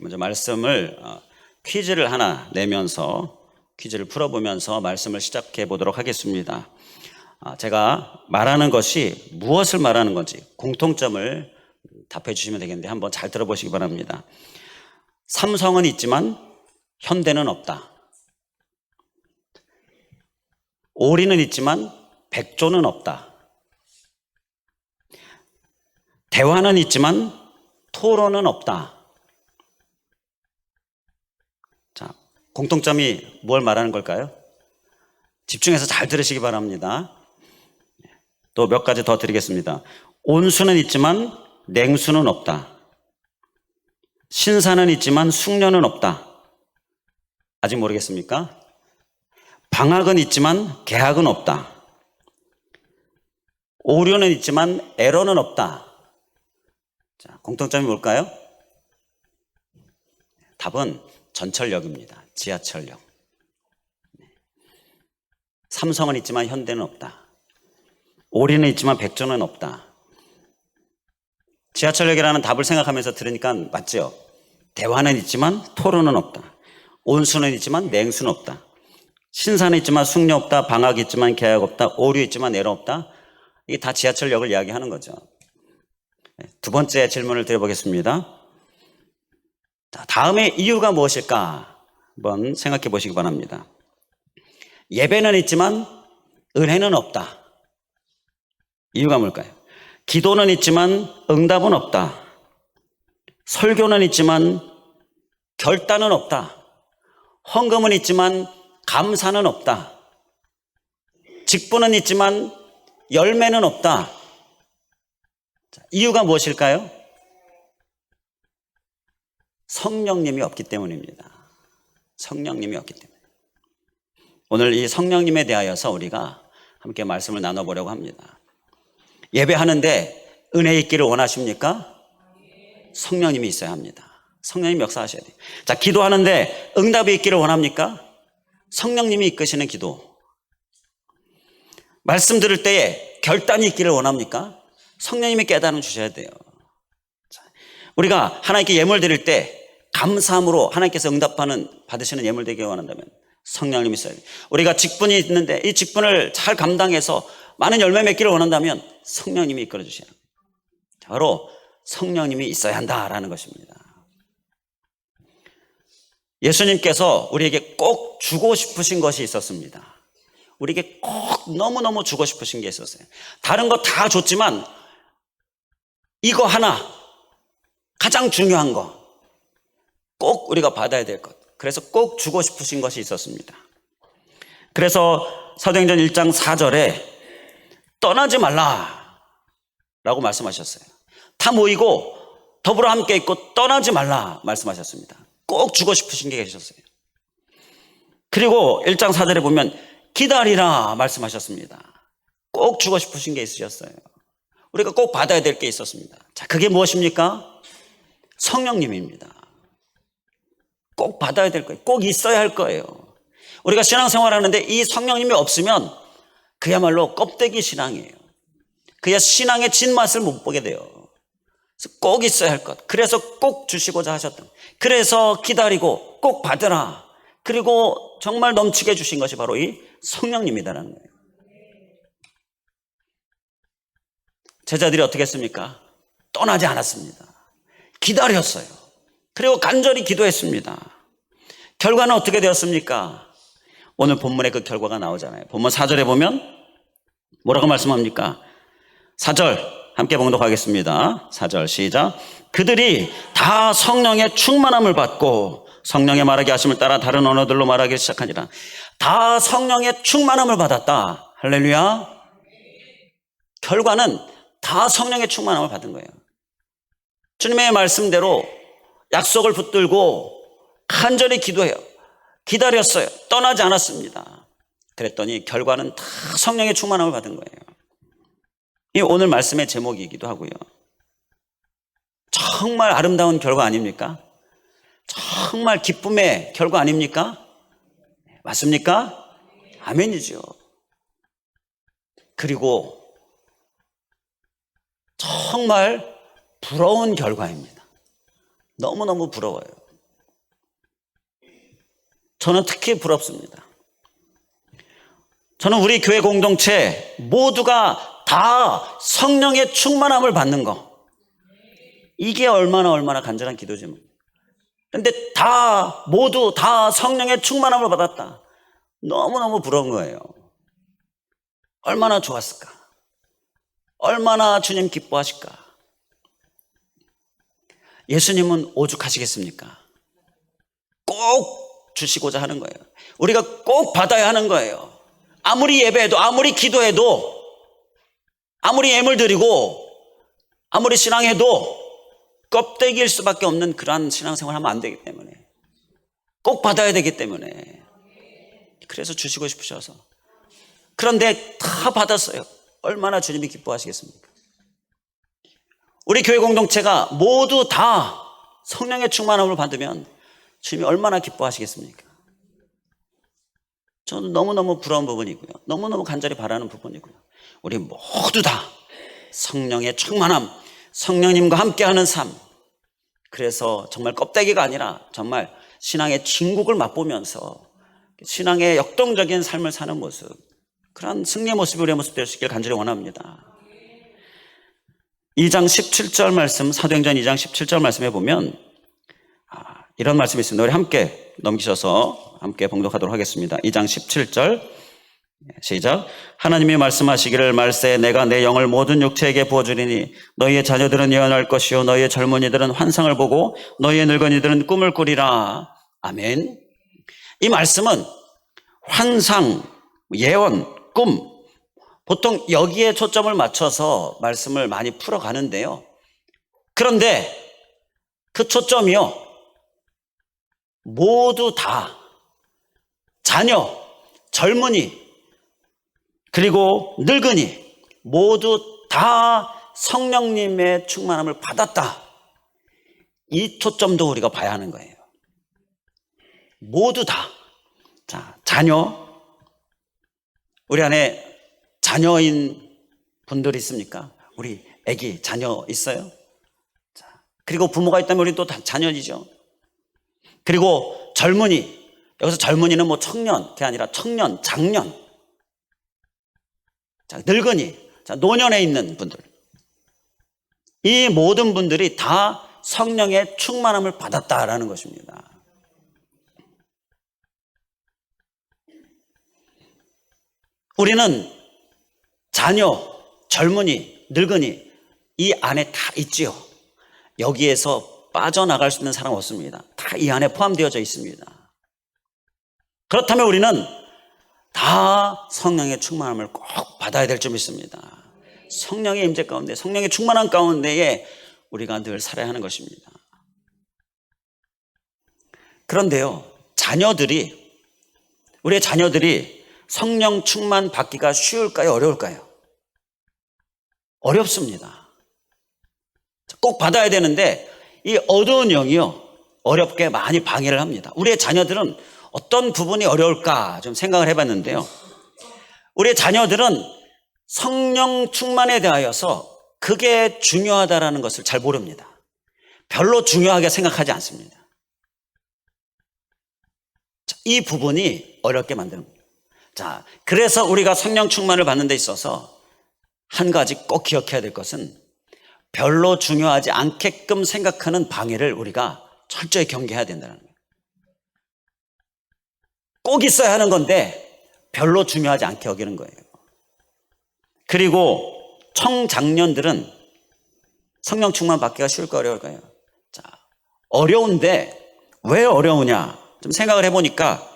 먼저 말씀을 퀴즈를 하나 내면서 퀴즈를 풀어보면서 말씀을 시작해 보도록 하겠습니다. 제가 말하는 것이 무엇을 말하는 건지 공통점을 답해 주시면 되겠는데 한번 잘 들어보시기 바랍니다. 삼성은 있지만 현대는 없다. 오리는 있지만 백조는 없다. 대화는 있지만 토론은 없다. 자, 공통점이 뭘 말하는 걸까요? 집중해서 잘 들으시기 바랍니다. 또 몇 가지 더 드리겠습니다. 온수는 있지만 냉수는 없다. 신사는 있지만 숙녀는 없다. 아직 모르겠습니까? 방학은 있지만 개학은 없다. 오류는 있지만 에러는 없다. 자, 공통점이 뭘까요? 답은 전철역입니다. 지하철역. 삼성은 있지만 현대는 없다. 오리는 있지만 백조는 없다. 지하철역이라는 답을 생각하면서 들으니까 맞죠? 대화는 있지만 토론은 없다. 온수는 있지만 냉수는 없다. 신사는 있지만 숙녀 없다. 방학이 있지만 개학 없다. 오류 있지만 에러 없다. 이게 다 지하철역을 이야기하는 거죠. 두 번째 질문을 드려보겠습니다. 다음의 이유가 무엇일까? 한번 생각해 보시기 바랍니다. 예배는 있지만 은혜는 없다. 이유가 뭘까요? 기도는 있지만 응답은 없다. 설교는 있지만 결단은 없다. 헌금은 있지만 감사는 없다. 직분은 있지만 열매는 없다. 자, 이유가 무엇일까요? 성령님이 없기 때문입니다. 성령님이 없기 때문에. 오늘 이 성령님에 대하여서 우리가 함께 말씀을 나눠보려고 합니다. 예배하는데 은혜 있기를 원하십니까? 성령님이 있어야 합니다. 성령님 역사하셔야 돼요. 자, 기도하는데 응답이 있기를 원합니까? 성령님이 이끄시는 기도. 말씀 들을 때에 결단이 있기를 원합니까? 성령님이 깨달음 주셔야 돼요. 자, 우리가 하나님께 예물 드릴 때 감사함으로 하나님께서 받으시는 예물 되기를 원한다면 성령님이 있어야 돼요. 우리가 직분이 있는데 이 직분을 잘 감당해서 많은 열매 맺기를 원한다면 성령님이 이끌어 주셔야 합니다. 바로 성령님이 있어야 한다라는 것입니다. 예수님께서 우리에게 꼭 주고 싶으신 것이 있었습니다. 우리에게 꼭 너무너무 주고 싶으신 게 있었어요. 다른 거 다 줬지만 이거 하나, 가장 중요한 거, 꼭 우리가 받아야 될 것, 그래서 꼭 주고 싶으신 것이 있었습니다. 그래서 사도행전 1장 4절에 떠나지 말라 라고 말씀하셨어요. 다 모이고 더불어 함께 있고 떠나지 말라 말씀하셨습니다. 꼭 주고 싶으신 게 계셨어요. 그리고 1장 4절에 보면 기다리라 말씀하셨습니다. 꼭 주고 싶으신 게 있으셨어요. 우리가 꼭 받아야 될 게 있었습니다. 자, 그게 무엇입니까? 성령님입니다. 꼭 받아야 될 거예요. 꼭 있어야 할 거예요. 우리가 신앙생활 하는데 이 성령님이 없으면 그야말로 껍데기 신앙이에요. 그야 신앙의 진맛을 못 보게 돼요. 그래서 꼭 있어야 할 것. 그래서 꼭 주시고자 하셨던. 그래서 기다리고 꼭 받으라. 그리고 정말 넘치게 주신 것이 바로 이 성령님이다라는 거예요. 제자들이 어떻게 했습니까? 떠나지 않았습니다. 기다렸어요. 그리고 간절히 기도했습니다. 결과는 어떻게 되었습니까? 오늘 본문에 그 결과가 나오잖아요. 본문 4절에 보면 뭐라고 말씀합니까? 4절 함께 봉독하겠습니다. 4절 시작. 그들이 다 성령의 충만함을 받고 성령의 말하게 하심을 따라 다른 언어들로 말하기 시작하니라. 다 성령의 충만함을 받았다. 할렐루야. 결과는 다 성령의 충만함을 받은 거예요. 주님의 말씀대로 약속을 붙들고 간절히 기도해요. 기다렸어요. 떠나지 않았습니다. 그랬더니 결과는 다 성령의 충만함을 받은 거예요. 이 오늘 말씀의 제목이기도 하고요. 정말 아름다운 결과 아닙니까? 정말 기쁨의 결과 아닙니까? 맞습니까? 아멘이죠. 그리고 정말 부러운 결과입니다. 너무너무 부러워요. 저는 특히 부럽습니다. 저는 우리 교회 공동체 모두가 다 성령의 충만함을 받는 거, 이게 얼마나 간절한 기도지. 근데 모두 다 성령의 충만함을 받았다. 너무너무 부러운 거예요. 얼마나 좋았을까? 얼마나 주님 기뻐하실까? 예수님은 오죽하시겠습니까? 꼭 주시고자 하는 거예요. 우리가 꼭 받아야 하는 거예요. 아무리 예배해도, 아무리 기도해도, 아무리 예물 드리고, 아무리 신앙해도 껍데기일 수밖에 없는 그러한 신앙생활 하면 안 되기 때문에, 꼭 받아야 되기 때문에, 그래서 주시고 싶으셔서. 그런데 다 받았어요. 얼마나 주님이 기뻐하시겠습니까? 우리 교회 공동체가 모두 다 성령의 충만함을 받으면 주님이 얼마나 기뻐하시겠습니까? 저는 너무너무 부러운 부분이고요. 너무너무 간절히 바라는 부분이고요. 우리 모두 다 성령의 충만함, 성령님과 함께하는 삶. 그래서 정말 껍데기가 아니라 정말 신앙의 진국을 맛보면서 신앙의 역동적인 삶을 사는 모습, 그런 승리의 모습이 우리의 모습 될 수 있기를 간절히 원합니다. 2장 17절 말씀, 사도행전 2장 17절 말씀에 보면 이런 말씀이 있습니다. 우리 함께 넘기셔서 함께 봉독하도록 하겠습니다. 2장 17절 시작. 하나님이 말씀하시기를 말세 내가 내 영을 모든 육체에게 부어주리니 너희의 자녀들은 예언할 것이요 너희의 젊은이들은 환상을 보고 너희의 늙은이들은 꿈을 꾸리라. 아멘. 이 말씀은 환상, 예언, 꿈, 보통 여기에 초점을 맞춰서 말씀을 많이 풀어가는데요. 그런데 그 초점이요, 모두 다 자녀, 젊은이, 그리고 늙은이 모두 다 성령님의 충만함을 받았다. 이 초점도 우리가 봐야 하는 거예요. 모두 다. 자, 자녀, 우리 안에 자녀인 분들이 있습니까? 우리 아기 자녀 있어요? 자, 그리고 부모가 있다면 우리 또 다 자녀이죠. 그리고 젊은이, 여기서 젊은이는 뭐 청년, 그게 아니라 청년, 장년. 자, 늙은이, 자, 노년에 있는 분들. 이 모든 분들이 다 성령의 충만함을 받았다라는 것입니다. 우리는 자녀, 젊은이, 늙은이 이 안에 다 있지요. 여기에서 빠져나갈 수 있는 사람 없습니다. 다 이 안에 포함되어져 있습니다. 그렇다면 우리는 다 성령의 충만함을 꼭 받아야 될 줄 믿습니다. 성령의 임재 가운데, 성령의 충만함 가운데에 우리가 늘 살아야 하는 것입니다. 그런데요, 우리의 자녀들이 성령 충만 받기가 쉬울까요? 어려울까요? 어렵습니다. 꼭 받아야 되는데 이 어두운 영이요, 어렵게 많이 방해를 합니다. 우리의 자녀들은 어떤 부분이 어려울까 좀 생각을 해봤는데요. 우리의 자녀들은 성령 충만에 대하여서 그게 중요하다라는 것을 잘 모릅니다. 별로 중요하게 생각하지 않습니다. 이 부분이 어렵게 만듭니다. 자, 그래서 우리가 성령 충만을 받는 데 있어서 한 가지 꼭 기억해야 될 것은 별로 중요하지 않게끔 생각하는 방해를 우리가 철저히 경계해야 된다는 거예요. 꼭 있어야 하는 건데 별로 중요하지 않게 여기는 거예요. 그리고 청장년들은 성령 충만 받기가 쉬울까 어려울까요? 자, 어려운데 왜 어려우냐 좀 생각을 해보니까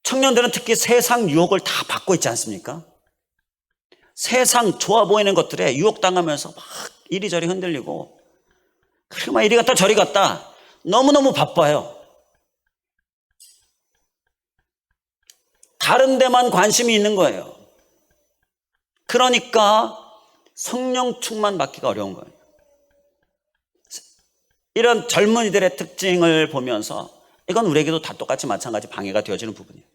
청년들은 특히 세상 유혹을 다 받고 있지 않습니까? 세상 좋아 보이는 것들에 유혹당하면서 막 이리저리 흔들리고, 그리고 막 이리 갔다 저리 갔다 너무너무 바빠요. 다른 데만 관심이 있는 거예요. 그러니까 성령 충만 받기가 어려운 거예요. 이런 젊은이들의 특징을 보면서 이건 우리에게도 다 똑같이 마찬가지 방해가 되어지는 부분이에요.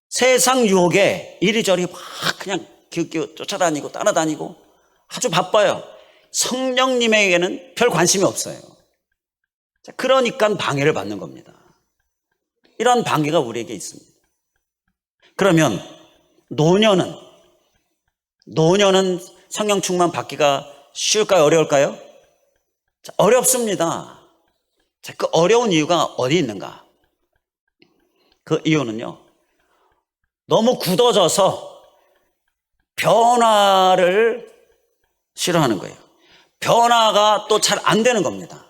세상 유혹에 이리저리 막 그냥 기웃기웃 쫓아다니고 따라다니고 아주 바빠요. 성령님에게는 별 관심이 없어요. 그러니까 방해를 받는 겁니다. 이런 방해가 우리에게 있습니다. 그러면 노년은 성령 충만 받기가 쉬울까요? 어려울까요? 자, 어렵습니다. 자, 그 어려운 이유가 어디 있는가? 그 이유는요, 너무 굳어져서 변화를 싫어하는 거예요. 변화가 또 잘 안 되는 겁니다.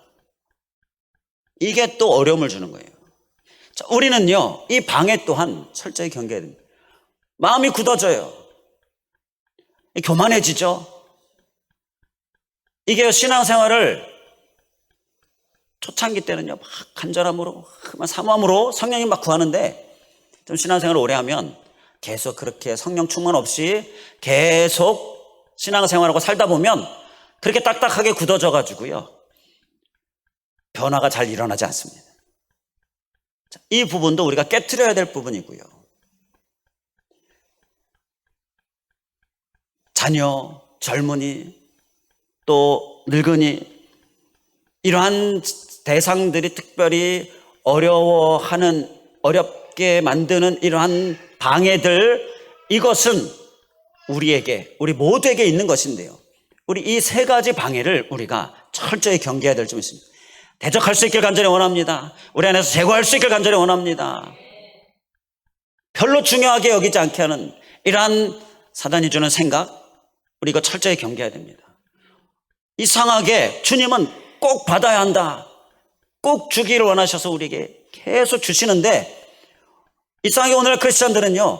이게 또 어려움을 주는 거예요. 자, 우리는요, 이 방해 또한 철저히 경계해야 됩니다. 마음이 굳어져요. 교만해지죠. 이게 신앙생활을 초창기 때는요, 막 간절함으로, 막 사모함으로 성령님 막 구하는데, 좀 신앙생활을 오래 하면 계속 그렇게 성령 충만 없이 계속 신앙생활하고 살다 보면 그렇게 딱딱하게 굳어져 가지고요, 변화가 잘 일어나지 않습니다. 자, 이 부분도 우리가 깨트려야 될 부분이고요. 자녀, 젊은이, 또 늙은이, 이러한 대상들이 특별히 어렵게 만드는 이러한 방해들, 이것은 우리 모두에게 있는 것인데요, 우리 이 세 가지 방해를 우리가 철저히 경계해야 될 점이 있습니다. 대적할 수 있길 간절히 원합니다. 우리 안에서 제거할 수 있길 간절히 원합니다. 별로 중요하게 여기지 않게 하는 이러한 사단이 주는 생각, 우리 이거 철저히 경계해야 됩니다. 이상하게 주님은 꼭 받아야 한다, 꼭 주기를 원하셔서 우리에게 계속 주시는데, 이상하게 오늘 크리스천들은요,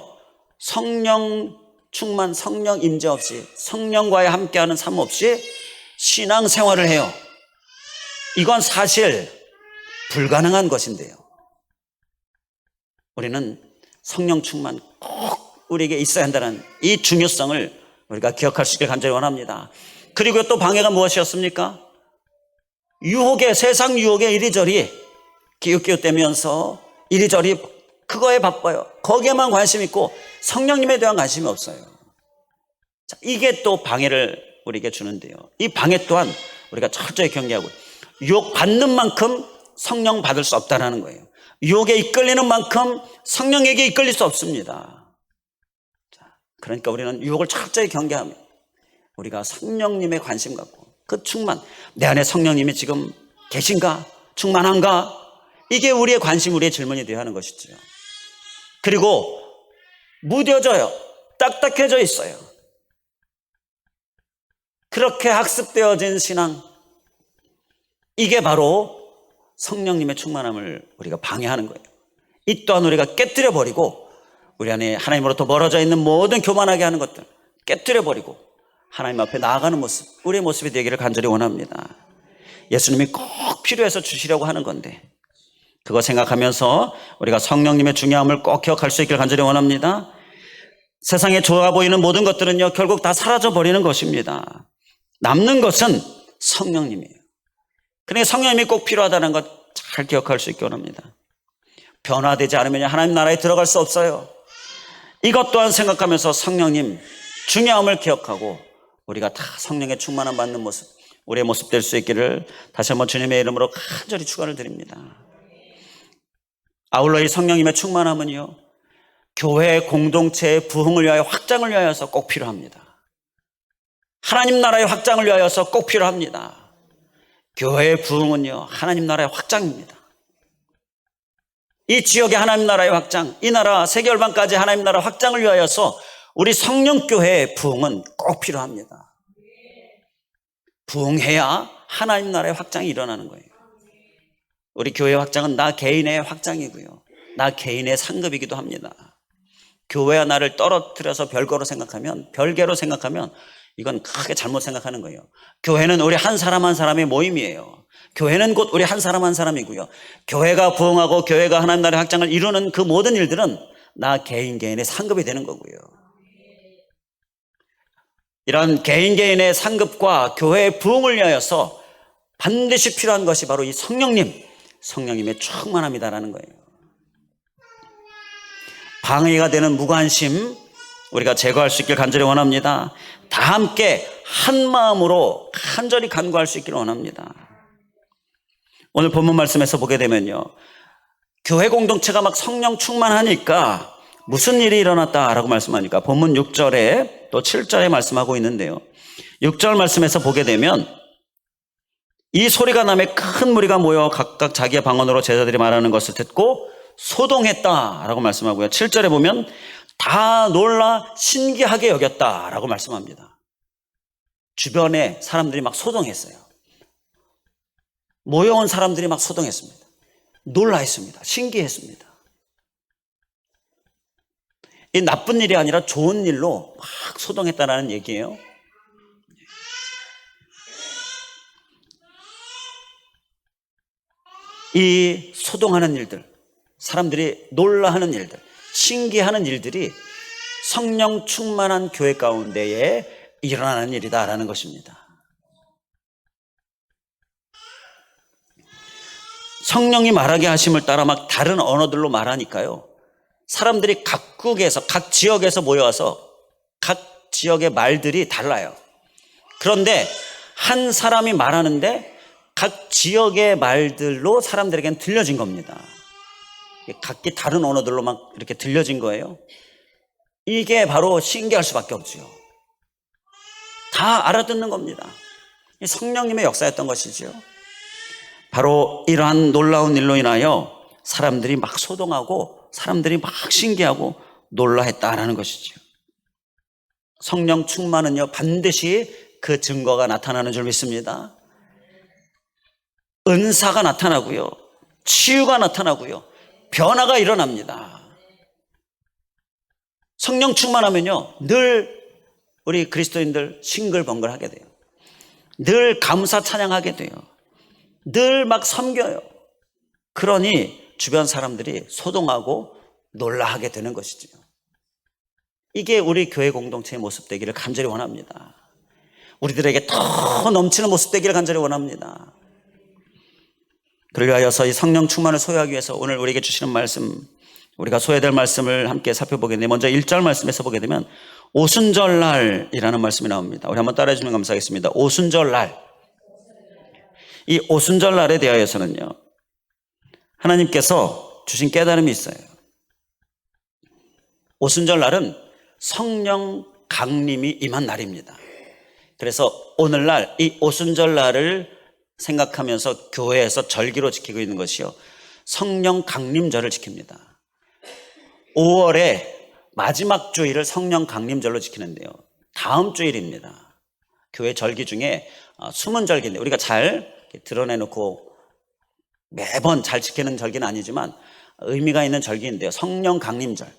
성령 충만, 성령 임재 없이, 성령과의 함께하는 삶 없이 신앙생활을 해요. 이건 사실 불가능한 것인데요, 우리는 성령 충만 꼭 우리에게 있어야 한다는 이 중요성을 우리가 기억할 수 있길 간절히 원합니다. 그리고 또 방해가 무엇이었습니까? 세상 유혹에 이리저리 기웃기웃대면서 이리저리 그거에 바빠요. 거기에만 관심 있고 성령님에 대한 관심이 없어요. 자, 이게 또 방해를 우리에게 주는데요, 이 방해 또한 우리가 철저히 경계하고, 유혹 받는 만큼 성령 받을 수 없다는 거예요. 유혹에 이끌리는 만큼 성령에게 이끌릴 수 없습니다. 자, 그러니까 우리는 유혹을 철저히 경계하며 우리가 성령님의 관심 갖고 그 충만, 내 안에 성령님이 지금 계신가? 충만한가? 이게 우리의 관심, 우리의 질문이 되어야 하는 것이죠. 그리고 무뎌져요. 딱딱해져 있어요. 그렇게 학습되어진 신앙, 이게 바로 성령님의 충만함을 우리가 방해하는 거예요. 이 또한 우리가 깨뜨려버리고, 우리 안에 하나님으로부터 멀어져 있는 모든 교만하게 하는 것들 깨뜨려버리고 하나님 앞에 나아가는 모습, 우리의 모습이 되기를 간절히 원합니다. 예수님이 꼭 필요해서 주시려고 하는 건데, 그거 생각하면서 우리가 성령님의 중요함을 꼭 기억할 수 있기를 간절히 원합니다. 세상에 좋아 보이는 모든 것들은요, 결국 다 사라져버리는 것입니다. 남는 것은 성령님이에요. 그러니까 성령님이 꼭 필요하다는 것 잘 기억할 수 있기 원합니다. 변화되지 않으면 하나님 나라에 들어갈 수 없어요. 이것 또한 생각하면서 성령님 중요함을 기억하고 우리가 다 성령의 충만함 받는 모습, 우리의 모습 될 수 있기를 다시 한번 주님의 이름으로 간절히 축원을 드립니다. 아울러 이 성령님의 충만함은요, 교회 공동체의 부흥을 위하여, 확장을 위하여서 꼭 필요합니다. 하나님 나라의 확장을 위하여서 꼭 필요합니다. 교회의 부흥은요, 하나님 나라의 확장입니다. 이 지역의 하나님 나라의 확장, 이 나라 세계열방까지 하나님 나라 확장을 위하여서 우리 성령교회의 부흥은 꼭 필요합니다. 부흥해야 하나님 나라의 확장이 일어나는 거예요. 우리 교회 확장은 나 개인의 확장이고요, 나 개인의 상급이기도 합니다. 교회와 나를 떨어뜨려서 별개로 생각하면 이건 크게 잘못 생각하는 거예요. 교회는 우리 한 사람 한 사람의 모임이에요. 교회는 곧 우리 한 사람 한 사람이고요, 교회가 부흥하고 교회가 하나님 나라의 확장을 이루는 그 모든 일들은 나 개인의 상급이 되는 거고요. 이런 개인의 상급과 교회의 부흥을 위하여서 반드시 필요한 것이 바로 이 성령님의 충만함이다라는 거예요. 방해가 되는 무관심, 우리가 제거할 수 있길 간절히 원합니다. 다 함께 한 마음으로 간절히 간구할 수 있기를 원합니다. 오늘 본문 말씀에서 보게 되면요, 교회 공동체가 막 성령 충만하니까 무슨 일이 일어났다라고 말씀하니까 본문 6절에 또 7절에 말씀하고 있는데요. 6절 말씀에서 보게 되면 이 소리가 나매 큰 무리가 모여 각각 자기의 방언으로 제자들이 말하는 것을 듣고 소동했다라고 말씀하고요. 7절에 보면 다 놀라 신기하게 여겼다라고 말씀합니다. 주변에 사람들이 막 소동했어요. 모여온 사람들이 막 소동했습니다. 놀라했습니다. 신기했습니다. 이 나쁜 일이 아니라 좋은 일로 막 소동했다라는 얘기예요. 이 소동하는 일들, 사람들이 놀라하는 일들, 신기하는 일들이 성령 충만한 교회 가운데에 일어나는 일이다라는 것입니다. 성령이 말하게 하심을 따라 막 다른 언어들로 말하니까요. 사람들이 각국에서, 각 지역에서 모여와서 각 지역의 말들이 달라요. 그런데 한 사람이 말하는데 각 지역의 말들로 사람들에게는 들려진 겁니다. 각기 다른 언어들로 막 이렇게 들려진 거예요. 이게 바로 신기할 수밖에 없죠. 다 알아듣는 겁니다. 성령님의 역사였던 것이죠. 바로 이러한 놀라운 일로 인하여 사람들이 막 소동하고 사람들이 막 신기하고 놀라했다라는 것이죠. 성령 충만은요, 반드시 그 증거가 나타나는 줄 믿습니다. 은사가 나타나고요, 치유가 나타나고요, 변화가 일어납니다. 성령 충만하면요, 늘 우리 그리스도인들 싱글벙글하게 돼요. 늘 감사 찬양하게 돼요. 늘 막 섬겨요. 그러니 주변 사람들이 소동하고 놀라하게 되는 것이죠. 이게 우리 교회 공동체의 모습 되기를 간절히 원합니다. 우리들에게 더 넘치는 모습 되기를 간절히 원합니다. 그를 위하여서 이 성령 충만을 소유하기 위해서 오늘 우리에게 주시는 말씀, 우리가 소유될 말씀을 함께 살펴보겠는데, 먼저 1절 말씀에서 보게 되면 오순절날이라는 말씀이 나옵니다. 우리 한번 따라해 주면 감사하겠습니다. 오순절날. 이 오순절날에 대하여서는요, 하나님께서 주신 깨달음이 있어요. 오순절날은 성령 강림이 임한 날입니다. 그래서 오늘날 이 오순절날을 생각하면서 교회에서 절기로 지키고 있는 것이요, 성령 강림절을 지킵니다. 5월에 마지막 주일을 성령 강림절로 지키는데요, 다음 주일입니다. 교회 절기 중에 숨은 절기인데 우리가 잘 드러내놓고 매번 잘 지키는 절기는 아니지만 의미가 있는 절기인데요, 성령 강림절.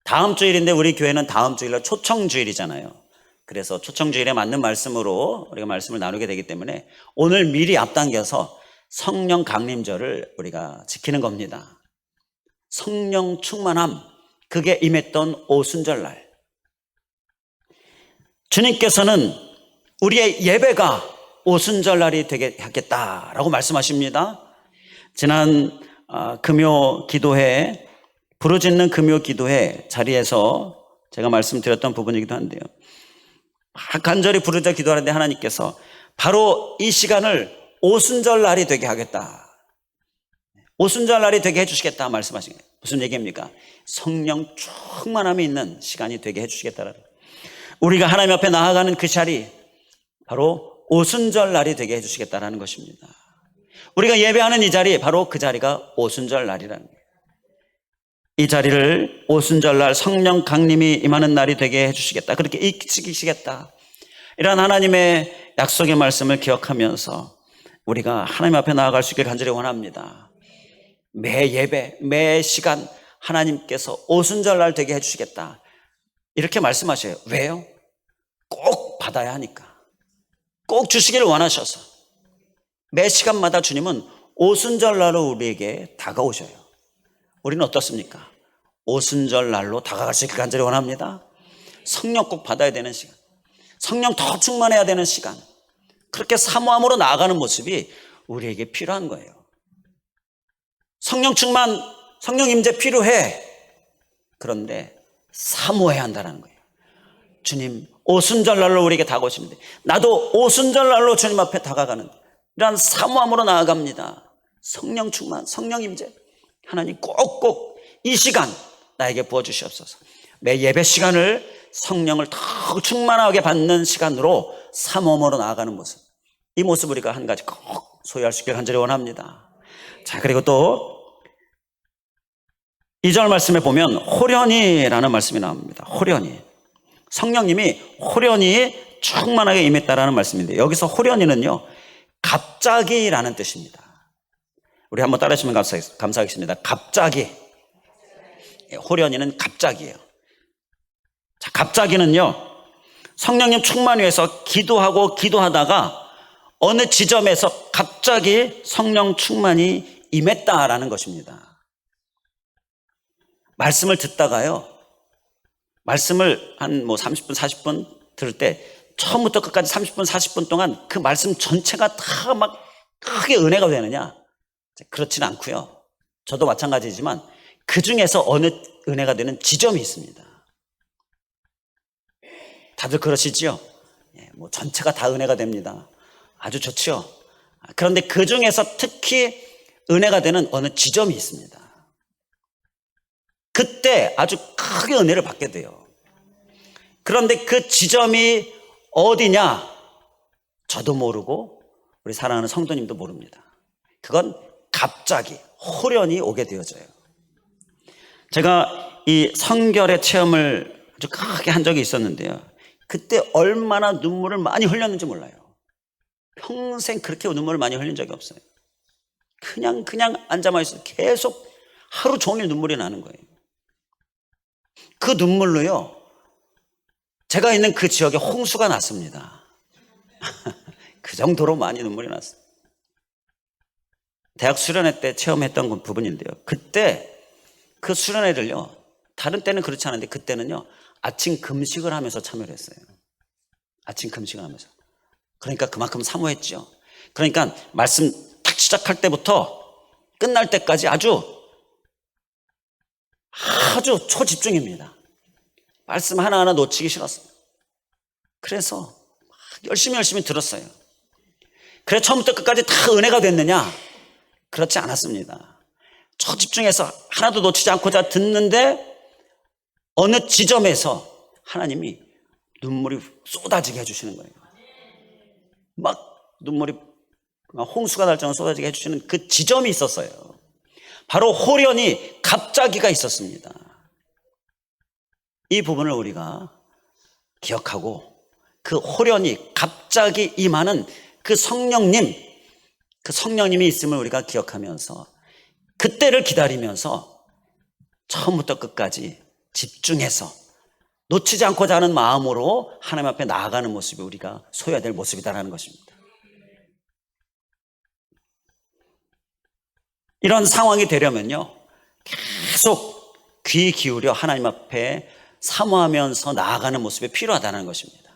다음 주일인데 우리 교회는 다음 주일날 초청주일이잖아요. 그래서 초청주일에 맞는 말씀으로 우리가 말씀을 나누게 되기 때문에 오늘 미리 앞당겨서 성령 강림절을 우리가 지키는 겁니다. 성령 충만함, 그게 임했던 오순절날. 주님께서는 우리의 예배가 오순절날이 되게 하겠다라고 말씀하십니다. 지난 금요 기도회, 부르짖는 금요 기도회 자리에서 제가 말씀드렸던 부분이기도 한데요, 간절히 부르짖어 기도하는데 하나님께서 바로 이 시간을 오순절날이 되게 하겠다, 오순절날이 되게 해주시겠다 말씀하신 거예요. 무슨 얘기입니까? 성령 충만함이 있는 시간이 되게 해주시겠다라는 거예요. 우리가 하나님 앞에 나아가는 그 자리, 바로 오순절날이 되게 해주시겠다라는 것입니다. 우리가 예배하는 이 자리, 바로 그 자리가 오순절날이라는 거예요. 이 자리를 오순절날 성령 강림이 임하는 날이 되게 해주시겠다, 그렇게 이끄시겠다, 이런 하나님의 약속의 말씀을 기억하면서 우리가 하나님 앞에 나아갈 수 있길 간절히 원합니다. 매 예배, 매 시간 하나님께서 오순절날 되게 해주시겠다, 이렇게 말씀하셔요. 왜요? 꼭 받아야 하니까. 꼭 주시기를 원하셔서. 매 시간마다 주님은 오순절날로 우리에게 다가오셔요. 우리는 어떻습니까? 오순절날로 다가갈 수 있길 간절히 원합니다. 성령 꼭 받아야 되는 시간, 성령 더 충만해야 되는 시간, 그렇게 사모함으로 나아가는 모습이 우리에게 필요한 거예요. 성령 충만, 성령 임재 필요해. 그런데 사모해야 한다는 거예요. 주님, 오순절날로 우리에게 다가오시는데 나도 오순절날로 주님 앞에 다가가는 이런 사모함으로 나아갑니다. 성령 충만, 성령 임재. 하나님 꼭꼭 이 시간 나에게 부어주시옵소서. 매 예배 시간을 성령을 더 충만하게 받는 시간으로 삼엄으로 나아가는 모습, 이 모습 우리가 한 가지 꼭 소유할 수 있기를 간절히 원합니다. 자, 그리고 또 2절 말씀에 보면 호련히라는 말씀이 나옵니다. 호련히. 성령님이 호련히 충만하게 임했다라는 말씀인데, 여기서 호련히는요 갑자기라는 뜻입니다. 우리 한번 따라 하시면 감사하겠습니다. 갑자기. 호련히는 갑자기예요. 자, 갑자기는요 성령님 충만 위해서 기도하다가 어느 지점에서 갑자기 성령 충만이 임했다라는 것입니다. 말씀을 듣다가요, 말씀을 한 30분 40분 들을 때 처음부터 끝까지 30분 40분 동안 그 말씀 전체가 다 막 크게 은혜가 되느냐? 그렇지는 않고요. 저도 마찬가지지만 그 중에서 어느 은혜가 되는 지점이 있습니다. 다들 그러시지요? 전체가 다 은혜가 됩니다. 아주 좋죠. 그런데 그 중에서 특히 은혜가 되는 어느 지점이 있습니다. 그때 아주 크게 은혜를 받게 돼요. 그런데 그 지점이 어디냐? 저도 모르고 우리 사랑하는 성도님도 모릅니다. 그건 갑자기 호련히 오게 되어져요. 제가 이 성결의 체험을 아주 크게 한 적이 있었는데요, 그때 얼마나 눈물을 많이 흘렸는지 몰라요. 평생 그렇게 눈물을 많이 흘린 적이 없어요. 그냥 앉아만 있어도 계속 하루 종일 눈물이 나는 거예요. 그 눈물로요 제가 있는 그 지역에 홍수가 났습니다. 그 정도로 많이 눈물이 났어요. 대학 수련회 때 체험했던 부분인데요, 그때 그 수련회를요, 다른 때는 그렇지 않은데 그때는요 아침 금식을 하면서 참여를 했어요. 아침 금식을 하면서. 그러니까 그만큼 사모했죠. 그러니까 말씀 딱 시작할 때부터 끝날 때까지 아주 초집중입니다. 말씀 하나하나 놓치기 싫었어요. 그래서 열심히 들었어요. 그래서 처음부터 끝까지 다 은혜가 됐느냐? 그렇지 않았습니다. 초집중해서 하나도 놓치지 않고자 듣는데 어느 지점에서 하나님이 눈물이 쏟아지게 해주시는 거예요. 막 눈물이 홍수가 날 정도로 쏟아지게 해주시는 그 지점이 있었어요. 바로 호련히 갑자기가 있었습니다. 이 부분을 우리가 기억하고 그 호련히 갑자기 임하는 그 성령님이 있음을 우리가 기억하면서 그때를 기다리면서 처음부터 끝까지 집중해서 놓치지 않고자 하는 마음으로 하나님 앞에 나아가는 모습이 우리가 소유해야 될 모습이다라는 것입니다. 이런 상황이 되려면요 계속 귀 기울여 하나님 앞에 사모하면서 나아가는 모습이 필요하다는 것입니다.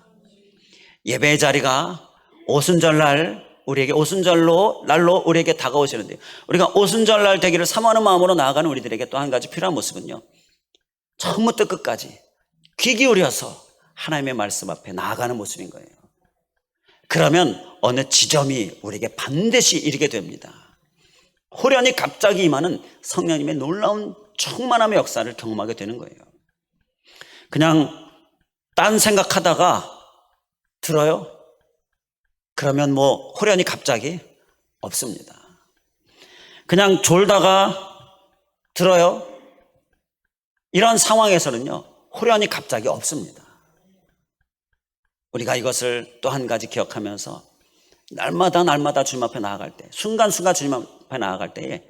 예배의 자리가 오순절날 우리에게 날로 우리에게 다가오시는데요, 우리가 오순절날 되기를 사모하는 마음으로 나아가는 우리들에게 또 한 가지 필요한 모습은요, 처음부터 끝까지 귀 기울여서 하나님의 말씀 앞에 나아가는 모습인 거예요. 그러면 어느 지점이 우리에게 반드시 이르게 됩니다. 호련히 갑자기 임하는 성령님의 놀라운 충만함의 역사를 경험하게 되는 거예요. 그냥 딴 생각하다가 들어요? 그러면 호련히 갑자기 없습니다. 그냥 졸다가 들어요? 이런 상황에서는요 호련히 갑자기 없습니다. 우리가 이것을 또 한 가지 기억하면서 날마다 주님 앞에 나아갈 때, 순간순간 주님 앞에 나아갈 때에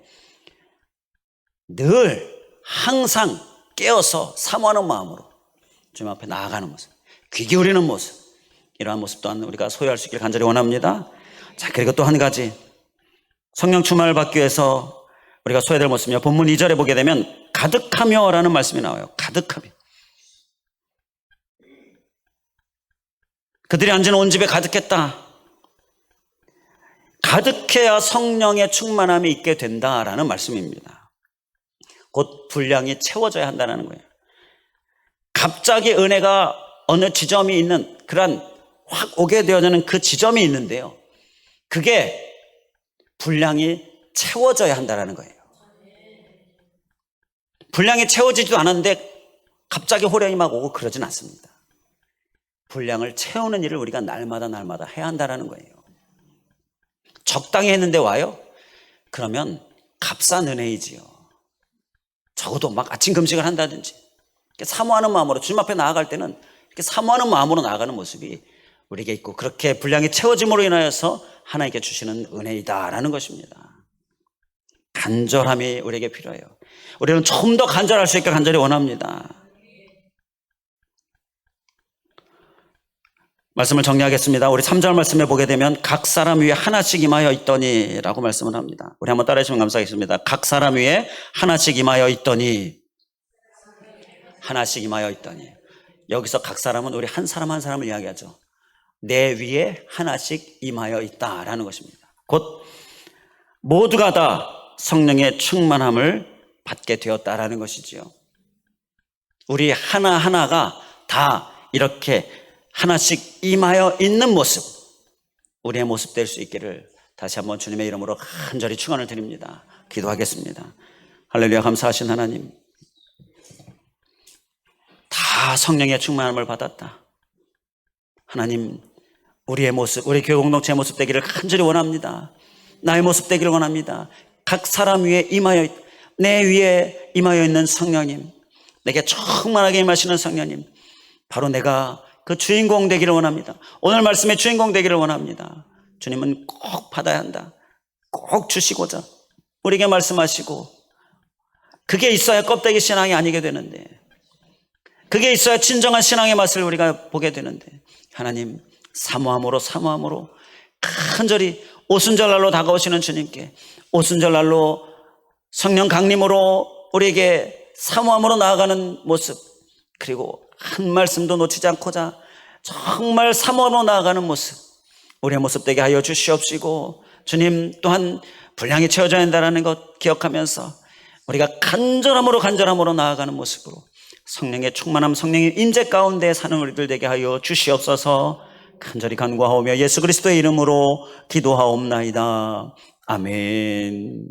늘 항상 깨어서 사모하는 마음으로 주님 앞에 나아가는 모습, 귀 기울이는 모습, 이러한 모습 또한 우리가 소유할 수 있기를 간절히 원합니다. 자, 그리고 또 한 가지 성령 충만을 받기 위해서 우리가 소유될 모습이요, 본문 2절에 보게 되면 가득하며 라는 말씀이 나와요. 가득하며. 그들이 앉은 온 집에 가득했다. 가득해야 성령의 충만함이 있게 된다라는 말씀입니다. 곧 분량이 채워져야 한다는 거예요. 갑자기 은혜가 어느 지점이 있는 그런 확 오게 되어지는 그 지점이 있는데요, 그게 분량이 채워져야 한다는 거예요. 분량이 채워지지도 않았는데 갑자기 호령이 막 오고 그러진 않습니다. 분량을 채우는 일을 우리가 날마다 해야 한다는 거예요. 적당히 했는데 와요? 그러면 값싼 은혜이지요. 적어도 막 아침 금식을 한다든지 사모하는 마음으로 주님 앞에 나아갈 때는 이렇게 사모하는 마음으로 나아가는 모습이 우리에게 있고, 그렇게 분량이 채워짐으로 인하여서 하나님께 주시는 은혜이다라는 것입니다. 간절함이 우리에게 필요해요. 우리는 좀 더 간절할 수 있게 간절히 원합니다. 말씀을 정리하겠습니다. 우리 3절 말씀에 보게 되면 각 사람 위에 하나씩 임하여 있더니 라고 말씀을 합니다. 우리 한번 따라해 주시면 감사하겠습니다. 각 사람 위에 하나씩 임하여 있더니, 하나씩 임하여 있더니. 여기서 각 사람은 우리 한 사람 한 사람을 이야기하죠. 내 위에 하나씩 임하여 있다라는 것입니다. 곧 모두가 다 성령의 충만함을 받게 되었다라는 것이지요. 우리 하나하나가 다 이렇게 하나씩 임하여 있는 모습, 우리의 모습 될 수 있기를 다시 한번 주님의 이름으로 간절히 축원을 드립니다. 기도하겠습니다. 할렐루야. 감사하신 하나님, 다 성령의 충만함을 받았다. 하나님, 우리의 모습, 우리 교회 공동체의 모습 되기를 간절히 원합니다. 나의 모습 되기를 원합니다. 각 사람 위에 임하여, 내 위에 임하여 있는 성령님, 내게 충만하게 임하시는 성령님, 바로 내가 그 주인공 되기를 원합니다. 오늘 말씀의 주인공 되기를 원합니다. 주님은 꼭 받아야 한다. 꼭 주시고자 우리에게 말씀하시고, 그게 있어야 껍데기 신앙이 아니게 되는데, 그게 있어야 진정한 신앙의 맛을 우리가 보게 되는데, 하나님, 사모함으로 간절히 오순절날로 다가오시는 주님께, 오순절날로 성령 강림으로 우리에게 사모함으로 나아가는 모습, 그리고 한 말씀도 놓치지 않고자 정말 사모함으로 나아가는 모습, 우리의 모습 되게 하여 주시옵시고, 주님 또한 분량이 채워져야 한다는 것 기억하면서 우리가 간절함으로 나아가는 모습으로 성령의 충만함, 성령의 임재 가운데 사는 우리들 되게 하여 주시옵소서. 간절히 간구하오며 예수 그리스도의 이름으로 기도하옵나이다. 아멘.